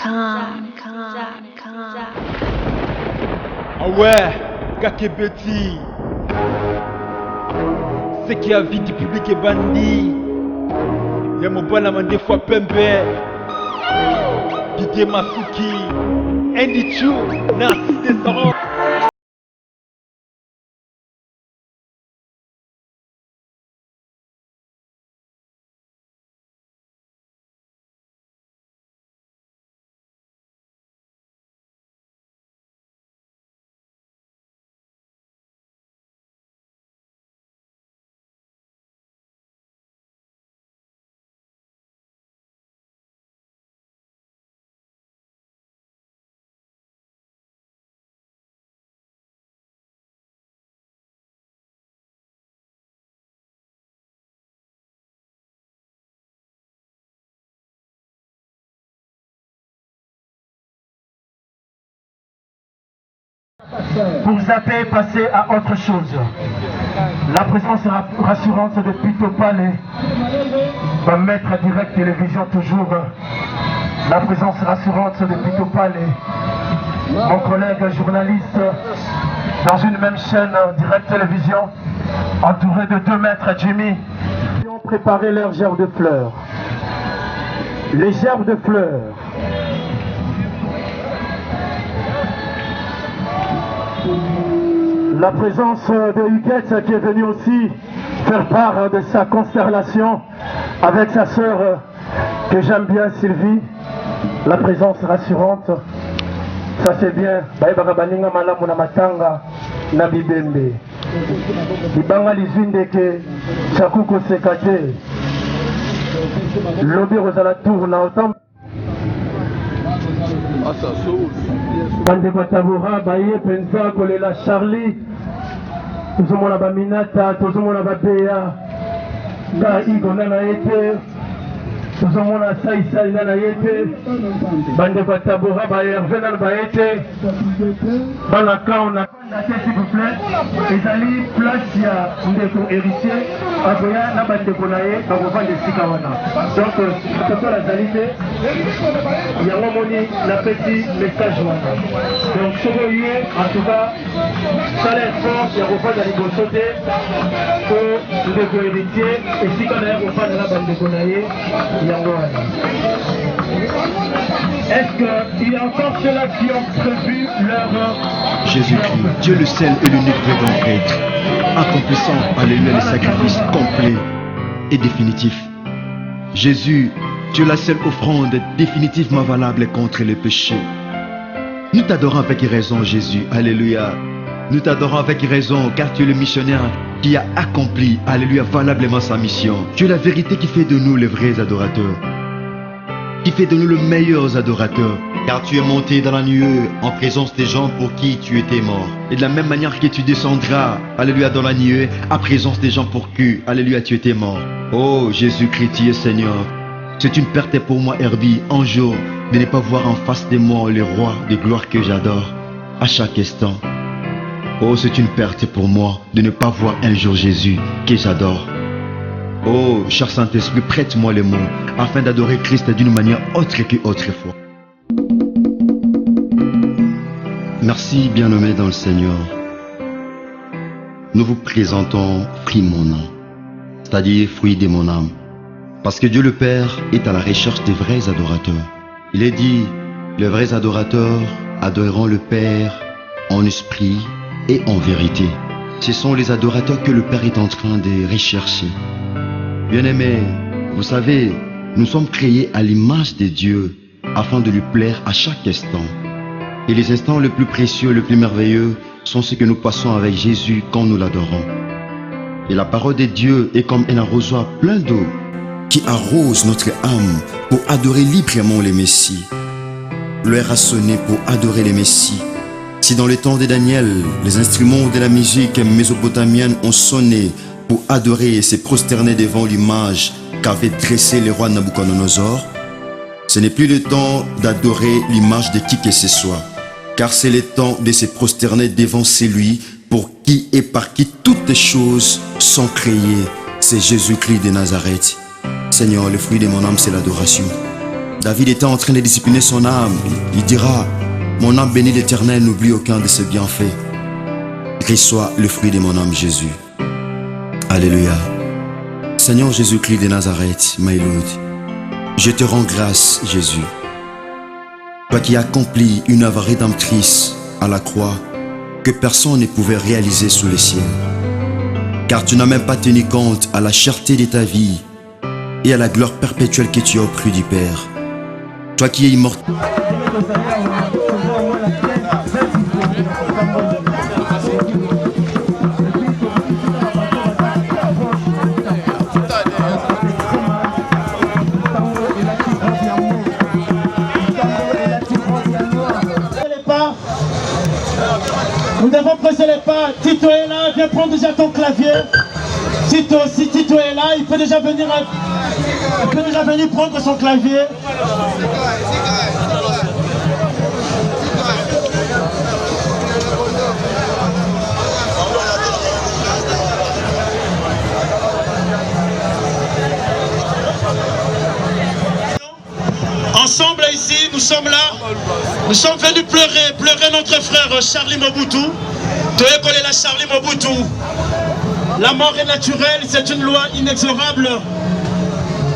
Ah ouais, Kakebeti. C'est qui a vie du public est bandit. Y'a mon bon amant des fois Pembe. Didier Masuki. Andy Chou. Narcisse Descendant. Pour zapper, passer à autre chose. La présence rassurante de Pito Palais va mettre direct télévision toujours. La présence rassurante de Pito Palais, mon collègue journaliste, dans une même chaîne direct télévision, entouré de 2 mètres, Jimmy. Ils ont préparé leurs gerbes de fleurs. Les gerbes de fleurs. La présence de Huguette qui est venue aussi faire part de sa consternation avec sa sœur que j'aime bien, Sylvie. La présence rassurante, ça c'est bien. Baïbaka baninga malamu na matanga na bibembe. Ibanga lizwinde ke chakuko sekate. Lobi rozala tour na autant. Bande Batabura, Baye, Penza, Kolela, Charlie, Tozomona Baminata, Tozomona Babea, Ga Igo Nana Ete, Tozomona Saïsaï Nana Ete, Bande Batabura, Baye, Hervé Nana Baete, Banaka, on a s'il vous plaît, les alliés, place, il y a un héritier, Aboya, la bande de Bonaye, dans le vent de Sikawana. Donc, ce soit la qualité, il y a un moment, la petit message. Donc, ce que vous voyez, en tout cas, ça l'air fort, il y a un repas dans les beaux sautés, pour le héritier, et si quand il y a un repas dans la bande de Bonaye, il y a un repas. Est-ce qu'il y a encore ceux-là qui ont prévu leur... Jésus-Christ, Dieu le seul et l'unique vrai grand prêtre, accomplissant, alléluia, le sacrifice complet et définitif. Jésus, tu es la seule offrande définitivement valable contre le péché. Nous t'adorons avec raison, Jésus, alléluia. Nous t'adorons avec raison, car tu es le missionnaire qui a accompli, alléluia, valablement sa mission. Tu es la vérité qui fait de nous les vrais adorateurs, qui fait de nous les meilleurs adorateurs. Car tu es monté dans la nuée en présence des gens pour qui tu étais mort. Et de la même manière que tu descendras, alléluia, dans la nuée, en présence des gens pour qui, alléluia, tu étais mort. Oh Jésus-Christ, tu es Seigneur. C'est une perte pour moi, Herbie, un jour, de ne pas voir en face de moi le roi de gloire que j'adore, à chaque instant. Oh, c'est une perte pour moi de ne pas voir un jour Jésus que j'adore. Oh, cher Saint-Esprit, prête-moi les mots afin d'adorer Christ d'une manière autre qu'autrefois. Merci, bien-aimés dans le Seigneur. Nous vous présentons fruit mon âme, c'est-à-dire fruit de mon âme. Parce que Dieu le Père est à la recherche des vrais adorateurs. Il est dit, les vrais adorateurs adoreront le Père en esprit et en vérité. Ce sont les adorateurs que le Père est en train de rechercher. Bien-aimés, vous savez, nous sommes créés à l'image de Dieu afin de lui plaire à chaque instant. Et les instants les plus précieux, les plus merveilleux sont ceux que nous passons avec Jésus quand nous l'adorons. Et la parole de Dieu est comme un arrosoir plein d'eau qui arrose notre âme pour adorer librement le Messie. L'heure a sonné pour adorer le Messie. Si dans le temps de Daniel, les instruments de la musique mésopotamienne ont sonné pour adorer et se prosterner devant l'image qu'avait dressée le roi Nabuchodonosor, ce n'est plus le temps d'adorer l'image de qui que ce soit, car c'est le temps de se prosterner devant celui pour qui et par qui toutes les choses sont créées. C'est Jésus-Christ de Nazareth. Seigneur, le fruit de mon âme, c'est l'adoration. David était en train de discipliner son âme. Il dira, mon âme bénit l'Éternel, n'oublie aucun de ses bienfaits. Christ soit le fruit de mon âme, Jésus. Alléluia. Seigneur Jésus-Christ de Nazareth, my Lord, je te rends grâce, Jésus. Toi qui accomplis une œuvre rédemptrice à la croix que personne ne pouvait réaliser sous le ciel. Car tu n'as même pas tenu compte à la cherté de ta vie et à la gloire perpétuelle que tu as auprès du Père. Toi qui es immortel. Nous devons presser les pas. Tito est là, viens prendre déjà ton clavier. Tito, si Tito est là, il peut déjà venir prendre son clavier. Ensemble ici, nous sommes là, nous sommes venus pleurer notre frère Charlie Mobutu. La Charlie Mobutu. La mort est naturelle, c'est une loi inexorable.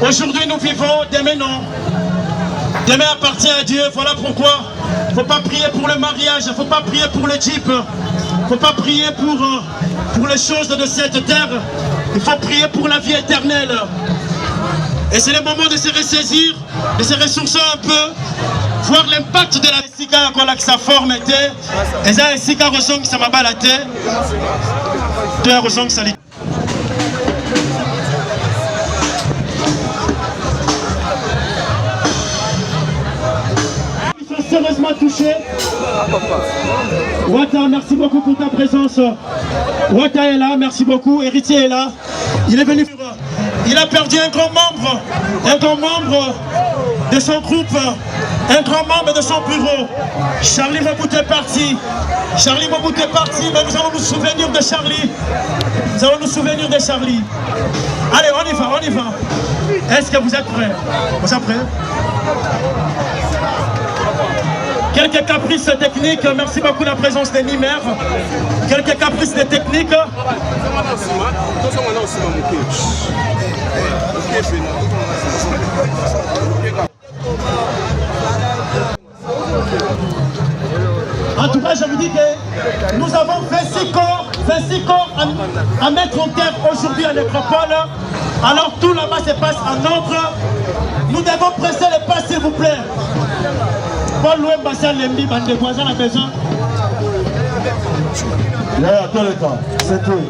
Aujourd'hui nous vivons, demain non. Demain appartient à Dieu, voilà pourquoi il ne faut pas prier pour le mariage, il ne faut pas prier pour le jeep, il ne faut pas prier pour les choses de cette terre, il faut prier pour la vie éternelle. Et c'est le moment de se ressaisir, de se ressourcer un peu, voir l'impact de la Sika que sa forme était. Et ça, la Sika ressent que ça m'a baladé. Tu ressens que ça l'est. Ils sont sérieusement touchés. Wata, merci beaucoup pour ta présence. Wata est là, merci beaucoup. Héritier est là. Il est venu. Il a perdu un grand membre de son groupe, un grand membre de son bureau. Charlie Mobutu est parti. Charlie Mobutu est parti, mais nous allons nous souvenir de Charlie. Nous allons nous souvenir de Charlie. Allez, on y va, on y va. Est-ce que vous êtes prêts? Vous êtes prêts? Quelques caprices techniques, merci beaucoup la présence des Nimer. Quelques caprices de techniques. En tout cas, je vous dis que nous avons 26 corps à mettre en terre aujourd'hui à Nécropole. Alors tout là-bas se passe en ordre. Nous devons presser les pas, s'il vous plaît. Paul Louemba Lembi, bande de voisins à la maison. Là, tout le temps, c'est tout.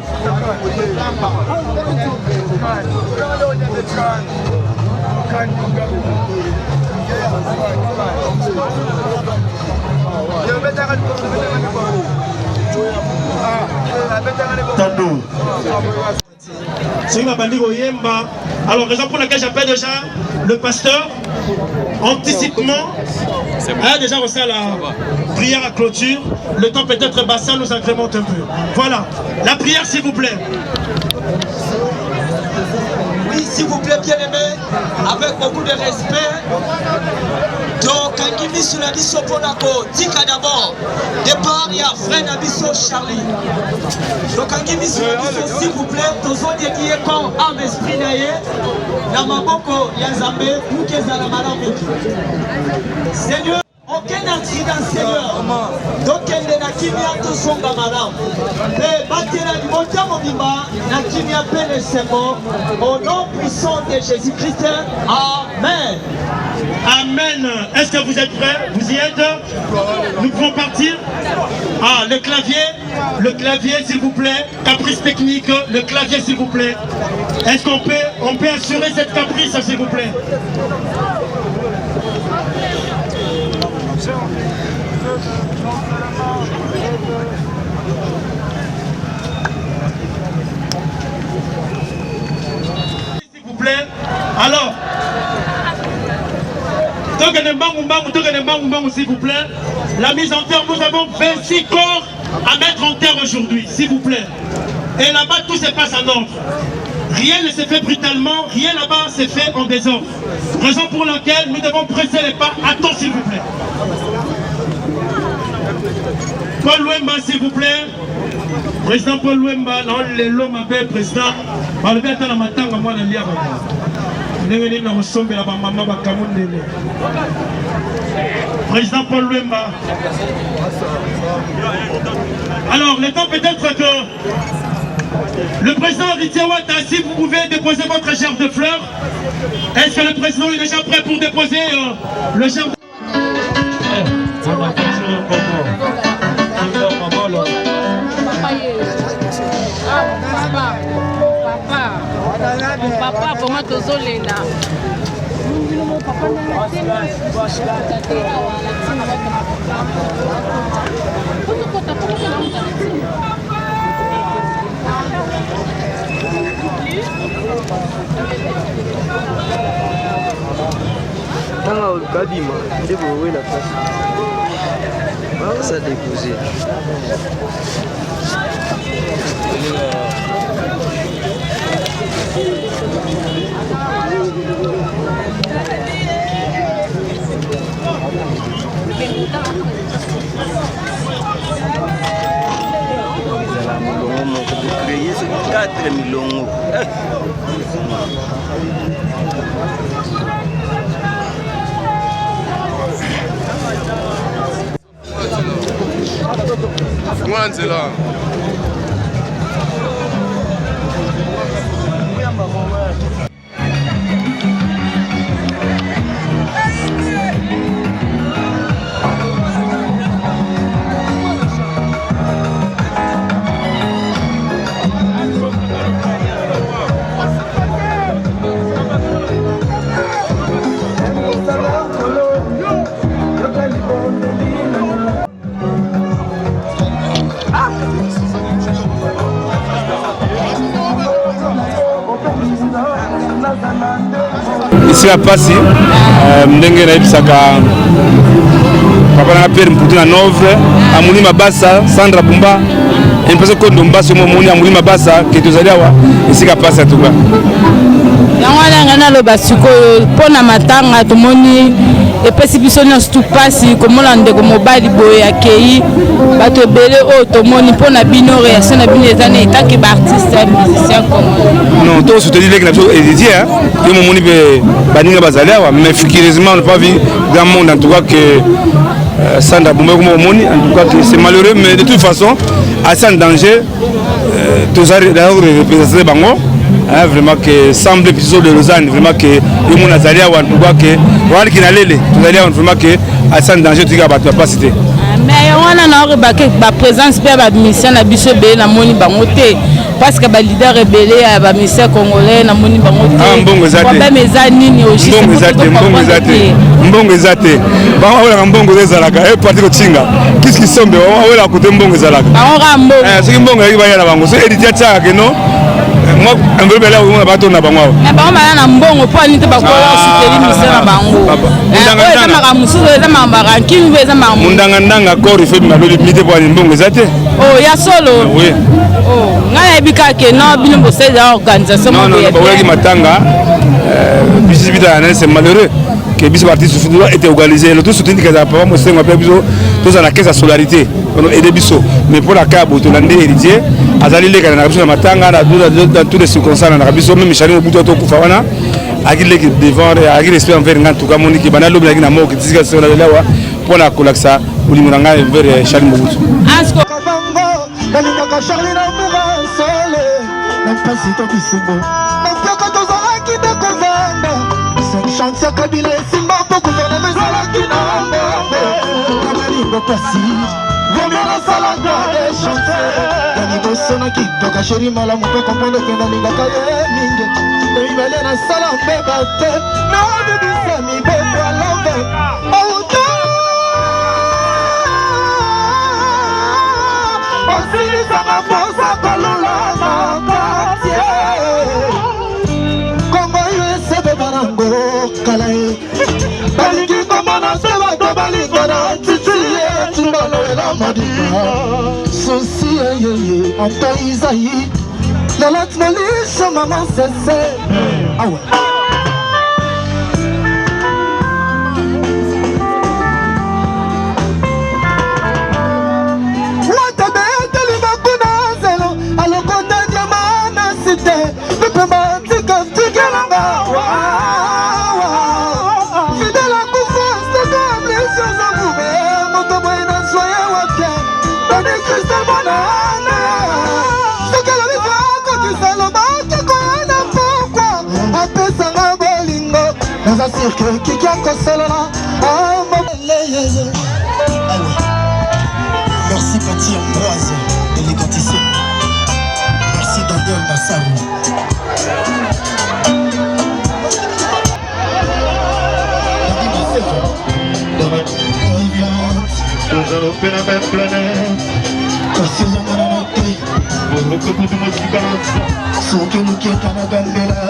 C'est une bandit au Yemba. Alors, raison pour laquelle j'appelle déjà le pasteur anticipement. Déjà on sait la prière à clôture. Le temps peut-être bassin nous agrémente un peu. Voilà, la prière s'il vous plaît. Oui, s'il vous plaît, bien aimé, avec beaucoup de respect. Donc, Kangimi sur la mission Ponako, Tika d'abord, départ, il y a frère Nabiso Charlie. Donc, Kangimi sur la mission, s'il vous plaît, tous les qui est comme âme esprit d'ailleurs, Namaboko, Yazambe, ou Kezalama Seigneur. Aucun accident, Seigneur. Donc, elle est Nakimia, tout son camarade. Mais, Batela, du montant Mobimba, Nakimia, Pele, c'est bon. Au nom puissant de Jésus-Christ. Amen. Amen. Est-ce que vous êtes prêts? Vous y êtes? Nous pouvons partir? Ah, le clavier, s'il vous plaît. Caprice technique, le clavier, s'il vous plaît. Est-ce qu'on peut assurer cette caprice, s'il vous plaît? S'il vous plaît. Alors, s'il vous plaît. La mise en terre, nous avons 26 corps à mettre en terre aujourd'hui, s'il vous plaît. Et là-bas, tout se passe en ordre. Rien ne s'est fait brutalement, rien là-bas s'est fait en désordre. Raison pour laquelle nous devons presser les pas. Attends s'il vous plaît. Paul Wemba s'il vous plaît. Président Paul Wemba, non, l'homme appelle président. Malgré attendre la matin, moi, je vais Président Paul Wemba. Alors, le temps peut-être que le président Héritier Wata, si vous pouvez déposer votre gerbe de fleurs, est-ce que le président est déjà prêt pour déposer le gerbe de Papa, comment tu as là? Ça déposé. C'est 4 millions. Mwanzela. Ici à Passy, ndenge na bisaka papa na père mputu na Nove, amuni mabasa Sandra Bumba, impeso ko ndombaso mo moni amuni mabasa ke tozali awa ici à Passy atuka. Yango wana ngana lo basiko pona matanga tomoni epesi biso nyonso tupasi komona ndeko mobali boye akei bato ebele oyo tomoni mpona bino réaction na bino eza na etake baartiste ya musicien congolais. Non, to soutenir les nations héritières, yo momoni be baninga bazali awa, mais figurativement on n'a pas vu grand monde en tout cas que Sandra Bumba comme omoni, en tout cas que c'est malheureux, mais de toute façon assez en danger. Tous d'ailleurs représenter bango. Vraiment que semble épisode de Lausanne, vraiment que le monde a allé à Wantouba, que voilà qui n'allait, tout allé vraiment que à sans danger tu vas pas capacité. Mais on a remarqué la présence de la mission na biso be na moni bangote parce que ba leader rebelle ya ba mission congolais na moni bangote. Ah mbongo zate. Problème ezani ni au juste. Mbongo zate. Ba wala mbongo ezalaka e parti ko tinga. Qu'est-ce qui sombe wala côté mbongo ezalaka. Ba ora mbongo. C'est mbongo ya ba ya bango. C'est héritier tsa que non. Moi, un peu là où on a battu na bango. Mais ba on na mbongo po ani te ba ko soutenir mission na bango. Ndanga ndanga musuzo eza mambara kinwe eza mambara. Ndanga ndanga corps il fait ma limite pour ani mbongo zate. Oh ya solo. Oui. Oh, ngana ebika ke no bino bo c'est organisation mo. Non, ba waki matanga bisi bita na c'est malheureux que bisi artiste doit être organisé. Le tout soutenir que ça pas mo c'est ngapé biso tous à la caisse à solidarité. On aider biso mais pour la cabo to landé héritier azali le kana na biso na matanga dans toutes les circonstances na biso même chali obuto to kufa wana agile que devant agile respect envers en tout cas moni ki bana lobi na mo ki tisika so na lewa pour la kolaksa ulimuranga envers chali mobutu. Asko Kalingaka Charlie na mura sole Nampasi toki simbo Nampaka tozala kide kovanda Sen chance ya kabila simba Po kuvene mezala kina mbembe Kamaringo pasi Vomera salanga de chante Yani boso na kidoka Sheri mala mupe kompone kenda lingaka ye minge Oibele na sala mbeba te Na bibisa mi bebo alambe Auta Osilisa posa kolula makatie Kongo yese bebarango kalae Balingi komana seba to balingo na titiye Tumbalo ela madika Sosi yeye Anto Isaïe lelo tunalisha mama sese. Awa. Kiki Akosolona. Merci Petit Ambroise, élégantissime. Merci Daniel Nassarou. Toujours la même planète. Merci pour le couple de musique. Sans que nous quittons la Gambela.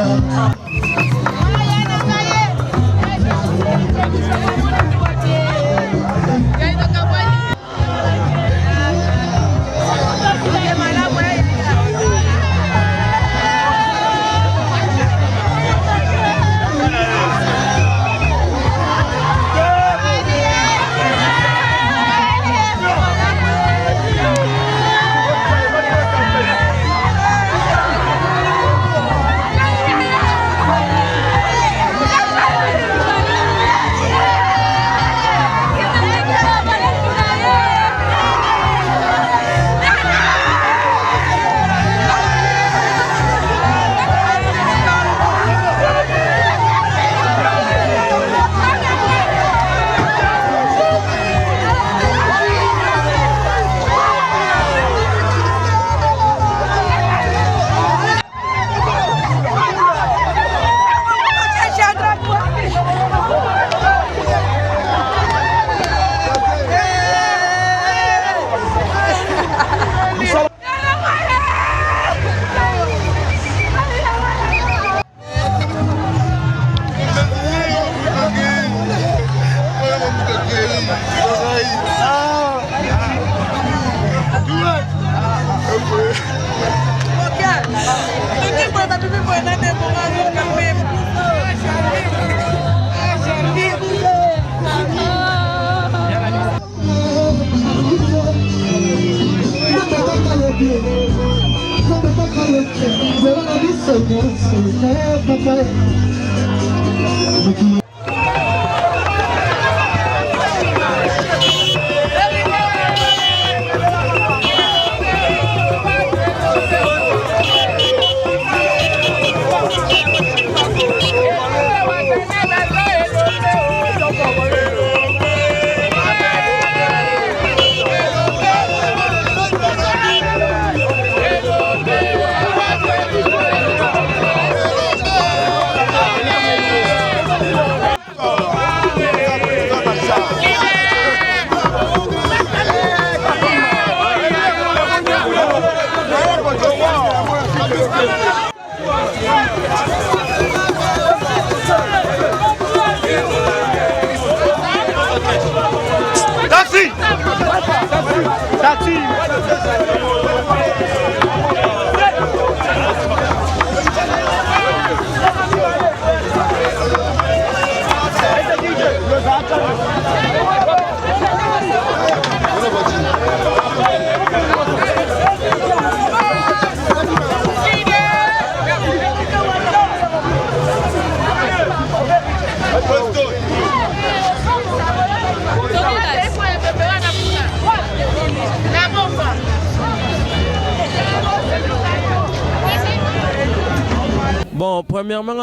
Bon, premièrement,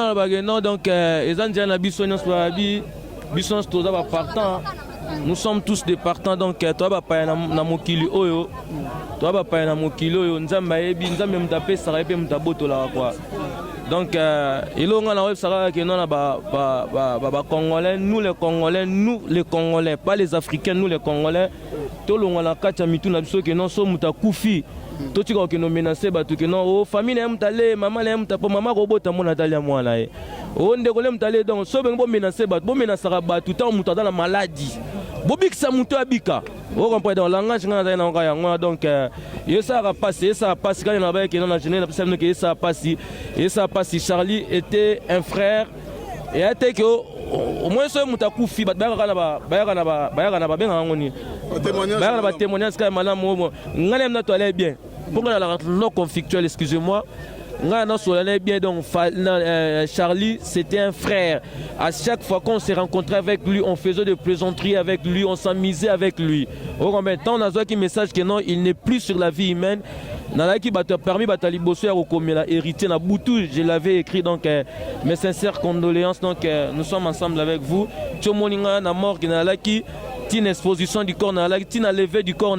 donc, nous sommes tous des partants, donc toi vas pas na mokili oyo, toi vas pas na mokili oyo, nzamba ebi nzamba mtape sara pe mtaboto la quoi. Donc ilonga na web sara que non ba Congolais, nous les Congolais, pas les Africains, nous les Congolais. Tout le monde a kacha mitu na biso que non so mutakufi. Tout ce que nous menaçons, que non, famille n'aime t'aller, maman n'aime t'appeler, maman robot à mon atalia moi là. On décolle m'aller donc, so ben bon menacer, bon menacer rabat tout le temps dans la maladie. Bobik sa muto abika. Vous comprenez dans le langage donc ça passe quand il y en a qui dans général que ça passe et ça passe. Charlie était un frère et a été que au moins ce mutaku fi ba témoignage quand madame ngale na to aller bien pour la non conflictuel, excusez-moi. Bien, donc, Charlie, c'était un frère. À chaque fois qu'on s'est rencontré avec lui, on faisait des plaisanteries avec lui, on s'amusait avec lui. En même temps, on a un message que non, il n'est plus sur la vie humaine. Parmi hérité na Boutou, je l'avais écrit, donc mes sincères condoléances. Donc nous sommes ensemble avec vous. Tchomoninga na mort qui n'a qui une exposition du corps, qui n'a levé du corps,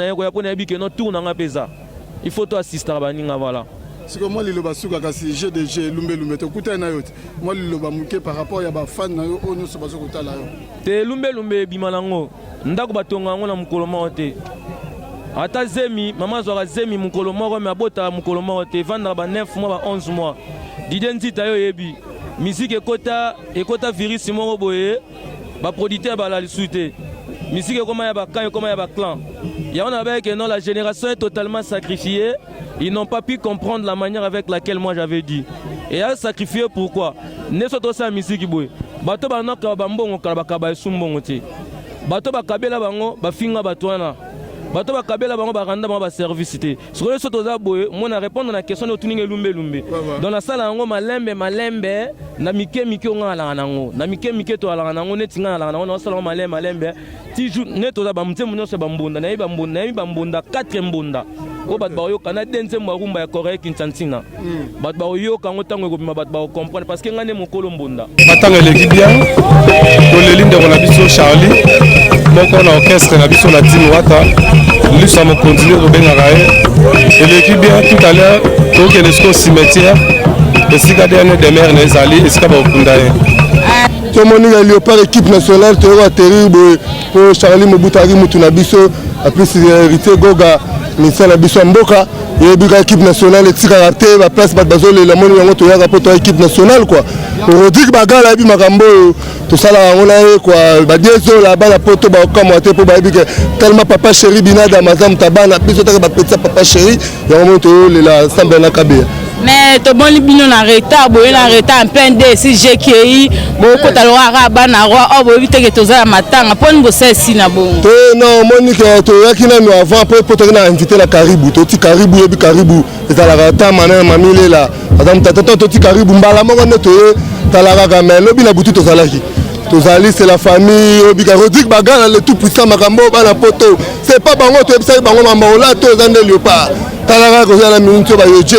il faut toi assister à Baninga, voilà. C'est que moi, je GDG, Lumbe, tu écoutes un ayote. Moi, je par rapport à ma fan, on ne se passe pas là. Te Lumbe, Bimalango, Ndako Batonga, na Mukolomo te. Ata Zemi, maman Zora Zemi, Mukolomo, mais Abota Mukolomo te, vendre 9 mois, 11 mois. Didenti Tayo Yebi, musique Ekota Virus Simon Boye, ba producteur ba la soute. Musique comment ya ba kan, comment ya ba clan. Ya on avait que non, la génération est totalement sacrifiée. Ils n'ont pas pu comprendre la manière avec laquelle moi j'avais dit. Et à sacrifier pourquoi? Ne soit aussi à musique boy. Bato ba na ka bambongo ka ba ka sumbongo te. Bato ba kabela bango ba finga batwana. Bato ba kabela bango ba randa ba service te. Sur le soit aux boy, moi na répondre à la question de tuninge lumbe. Dans la salle ngo malembe na mike on ala nango. Na mike to ala nango netinga ala nango na salle malembe. Ti jour neto za ba mte munyo se bambonda na bambonda 4 mbonda. O bat ba yo kana dense mwarumba ya Korea Kinshasa. Bat ba yo kango tango ko bima bat ba comprendre parce que ngane mokolo mbonda. Batanga l'équipe bien. Pour les lignes de la biso Charlie. Moko na orchestre na biso la team Wata. Lui ça me continue au Bengarae. Et l'équipe bien tout à l'heure donc il est au cimetière. Et si gardé un des mères les alliés et si ba okundaye. Tout le monde est léopard équipe nationale tu vois terrible pour Charlie Mobutari mutuna biso après c'est hérité Goga. Ministère de Bissou Mboka et l'équipe nationale et Tika va place Bazole la moni yango to yaka poto équipe nationale quoi. Rodrigue Bagala bi makambo to sala ngona quoi ba dieso la bala poto ba comme te po ba bi tellement papa chéri binada mazam tabana biso ta ba petit papa chéri yango to la samba na kabia. Mais tout le monde est en retard, en plein de si GKI, beaucoup de roi, bana roi, oh, vous évitez que tout ça matin, pour nous c'est si na bon. Non, Monique, tu as qui n'a avant pour te inviter la Caribou, tu Caribou et Caribou, et à la rata manan mamile là, madame tata tu Caribou, mbala mo ne to ta la raga mais lobi na boutique tozalaki. Tozali c'est la famille, Obiga Rodrigue Bagala le tout puissant makambo bana poto. C'est pas bango to ebisa bango mamba là to zande léopard. Ta la raga ko la minute ba yoje.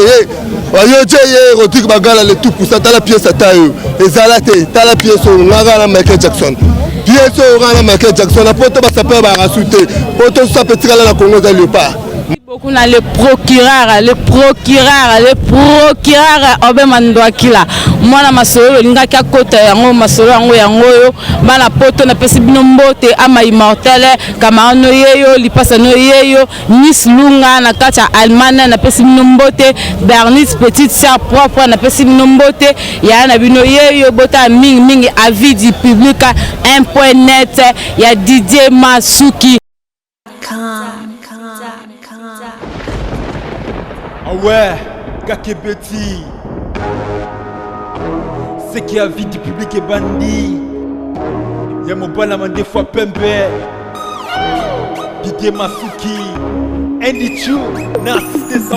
Rodrigue Bagala le tout puissant, t'as la pièce à taille. Et Zalate, t'as la pièce au Nagala Michael Jackson. Pièce au Nagala Michael Jackson, la pote va s'appeler Barasouté. Pote ça peut tirer la Congo de Léopard. Beaucoup na le procureur, obe mandwa kila. Mwana masolo linga kya kota yango masolo yango yo bana poto na pesi bino mbote ama immortel kama ono yeyo lipasa no yeyo Nice Lunga na kacha Allemagne na pesi bino mbote Bernice petite sœur propre na pesi bino mbote ya na bino yeyo bota mingi avis du public 1.net ya Didier Masuki. Ah ouais, Kakebeti. C'est qui a vie du public est bandit. Y'a mon balaman des fois pembe. Didier Masuki. Andy Chou, narcisse des